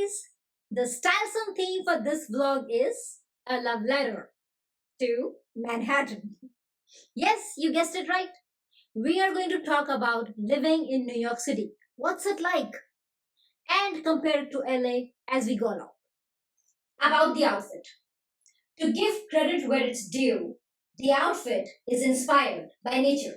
guys! The StyleSOME theme for this vlog is a love letter to Manhattan. Yes, you guessed it right. We are going to talk about living in New York City. What's it like? And compare it to LA as we go along. About the outfit. To give credit where it's due, the outfit is inspired by nature.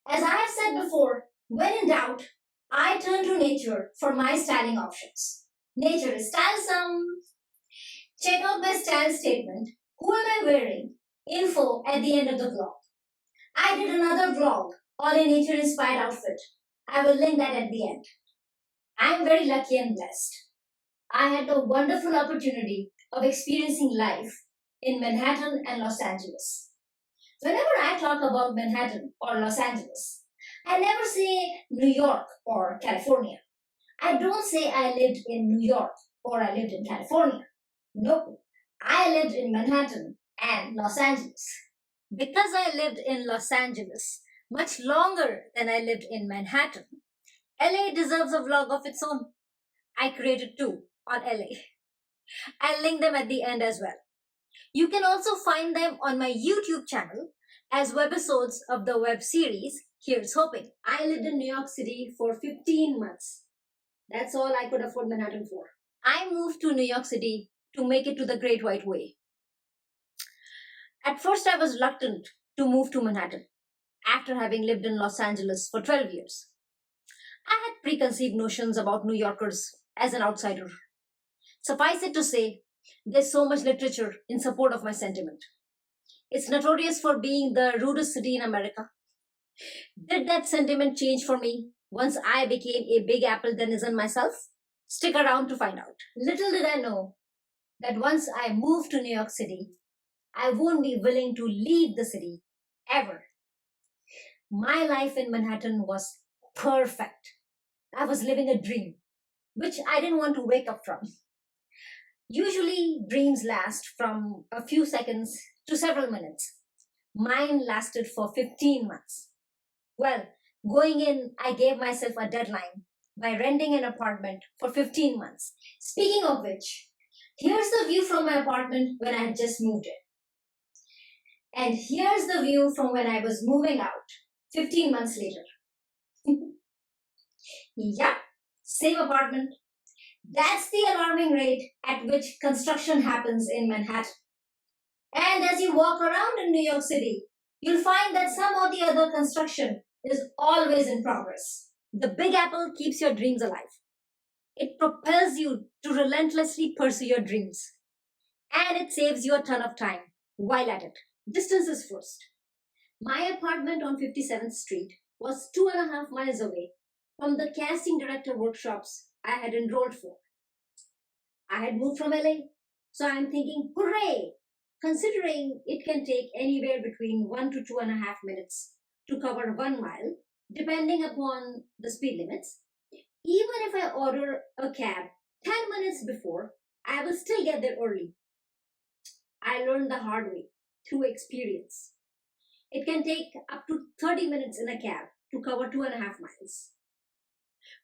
As I have said before, when in doubt, I turn to nature for my styling options. Nature is StyleSOME. Check out my style statement. Who am I wearing? Info at the end of the vlog. I did another vlog on a nature inspired outfit. I will link that at the end. I am very lucky and blessed. I had the wonderful opportunity of experiencing life in Manhattan and Los Angeles. Whenever I talk about Manhattan or Los Angeles, I never say New York or California. I don't say I lived in New York or I lived in California. Nope. I lived in Manhattan and Los Angeles. Because I lived in Los Angeles much longer than I lived in Manhattan, LA deserves a vlog of its own. I created two on LA. I'll link them at the end as well. You can also find them on my YouTube channel as webisodes of the web series Here's Hoping. I lived in New York City for 15 months. That's all I could afford Manhattan for. I moved to New York City to make it to the Great White Way. At first, I was reluctant to move to Manhattan after having lived in Los Angeles for 12 years. I had preconceived notions about New Yorkers as an outsider. Suffice it to say, there's so much literature in support of my sentiment. It's notorious for being the rudest city in America. Did that sentiment change for me once I became a Big Apple denizen myself? Stick around to find out. Little did I know that once I moved to New York City, I won't be willing to leave the city ever. My life in Manhattan was perfect. I was living a dream, which I didn't want to wake up from. Usually, dreams last from a few seconds to several minutes. Mine lasted for 15 months. Well, going in, I gave myself a deadline by renting an apartment for 15 months. Speaking of which, here's the view from my apartment when I had just moved in. And here's the view from when I was moving out 15 months later. Yeah, same apartment. That's the alarming rate at which construction happens in Manhattan. And as you walk around in New York City, you'll find that some or the other construction is always in progress. The Big Apple keeps your dreams alive. It propels you to relentlessly pursue your dreams. And it saves you a ton of time while at it. Distance is first. My apartment on 57th Street was 2.5 miles away from the casting director workshops I had enrolled for. I had moved from LA, so I'm thinking, hooray! Considering it can take anywhere between 1 to 2.5 minutes to cover 1 mile, depending upon the speed limits, even if I order a cab 10 minutes before, I will still get there early. I learned the hard way through experience. It can take up to 30 minutes in a cab to cover 2.5 miles.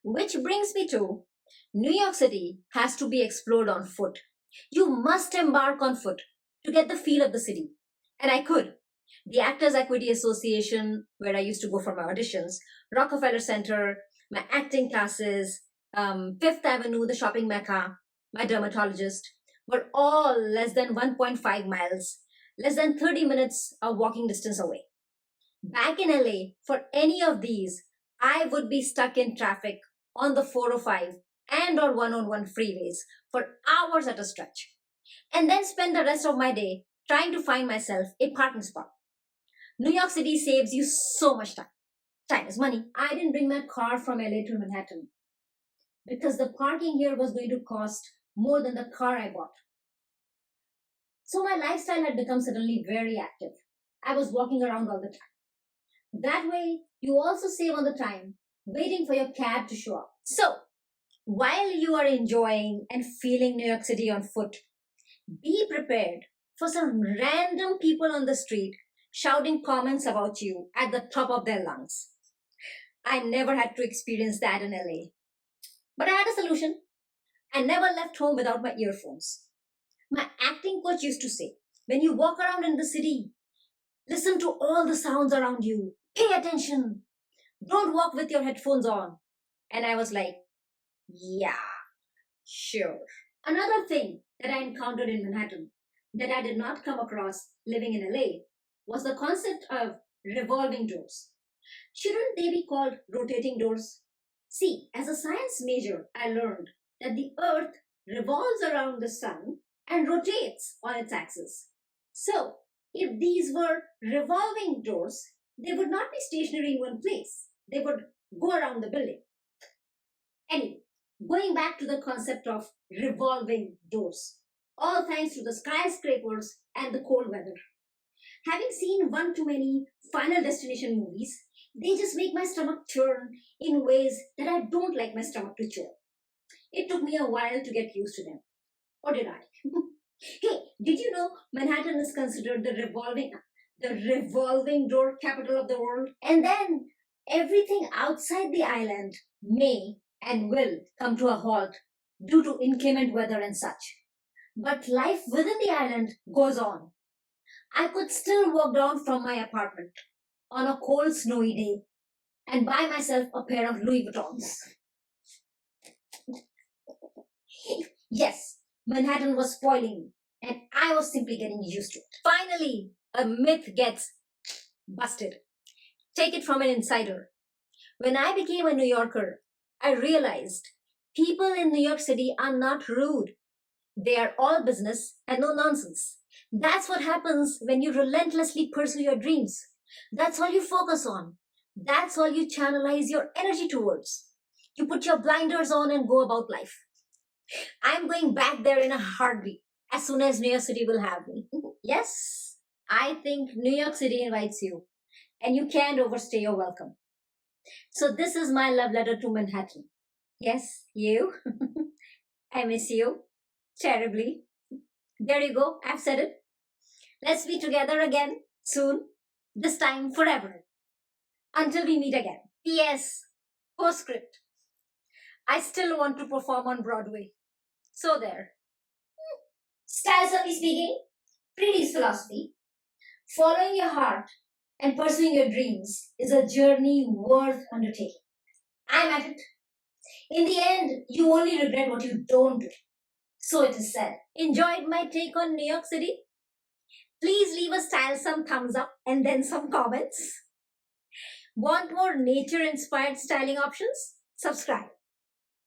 Which brings me to New York City has to be explored on foot. You must embark on foot to get the feel of the city. And I could. The Actors Equity Association, where I used to go for my auditions, Rockefeller Center, my acting classes, Fifth Avenue, the shopping mecca, my dermatologist, were all less than 1.5 miles, less than 30 minutes of walking distance away. Back in LA, for any of these, I would be stuck in traffic on the 405 and or 101 freeways for hours at a stretch, and then spend the rest of my day trying to find myself a parking spot. New York City saves you so much time. Time is money. I didn't bring my car from LA to Manhattan because the parking here was going to cost more than the car I bought. So my lifestyle had become suddenly very active. I was walking around all the time. That way, you also save on the time waiting for your cab to show up. So, while you are enjoying and feeling New York City on foot, be prepared for some random people on the street shouting comments about you at the top of their lungs. I never had to experience that in LA. But I had a solution. I never left home without my earphones. My acting coach used to say, when you walk around in the city, listen to all the sounds around you. Pay attention. Don't walk with your headphones on. And I was like, yeah, sure. Another thing that I encountered in Manhattan that I did not come across living in LA was the concept of revolving doors. Shouldn't they be called rotating doors? See, as a science major, I learned that the earth revolves around the sun and rotates on its axis. So, if these were revolving doors, they would not be stationary in one place. They would go around the building. Anyway, going back to the concept of revolving doors, all thanks to the skyscrapers and the cold weather. Having seen one too many Final Destination movies, they just make my stomach churn in ways that I don't like my stomach to churn. It took me a while to get used to them. Or did I? Hey, did you know Manhattan is considered the revolving door capital of the world? And then everything outside the island may and will come to a halt due to inclement weather and such. But life within the island goes on. I could still walk down from my apartment on a cold, snowy day and buy myself a pair of Louis Vuittons. Yes, Manhattan was spoiling me, and I was simply getting used to it. Finally, a myth gets busted. Take it from an insider. When I became a New Yorker, I realized people in New York City are not rude. They are all business and no nonsense. That's what happens when you relentlessly pursue your dreams. That's all you focus on. That's all you channelize your energy towards. You put your blinders on and go about life. I'm going back there in a heartbeat as soon as New York City will have me. Yes, I think New York City invites you, and you can't overstay your welcome. So this is my love letter to Manhattan. Yes, you. I miss you terribly. There you go, I've said it. Let's be together again soon, this time forever. Until we meet again. P.S. Postscript. I still want to perform on Broadway. So there. StyleSOME speaking. Prreeti's philosophy. Following your heart and pursuing your dreams is a journey worth undertaking. I'm at it. In the end, you only regret what you don't do. So it is said. Enjoyed my take on New York City? Please leave a StyleSOME thumbs up and then some comments. Want more nature-inspired styling options? Subscribe.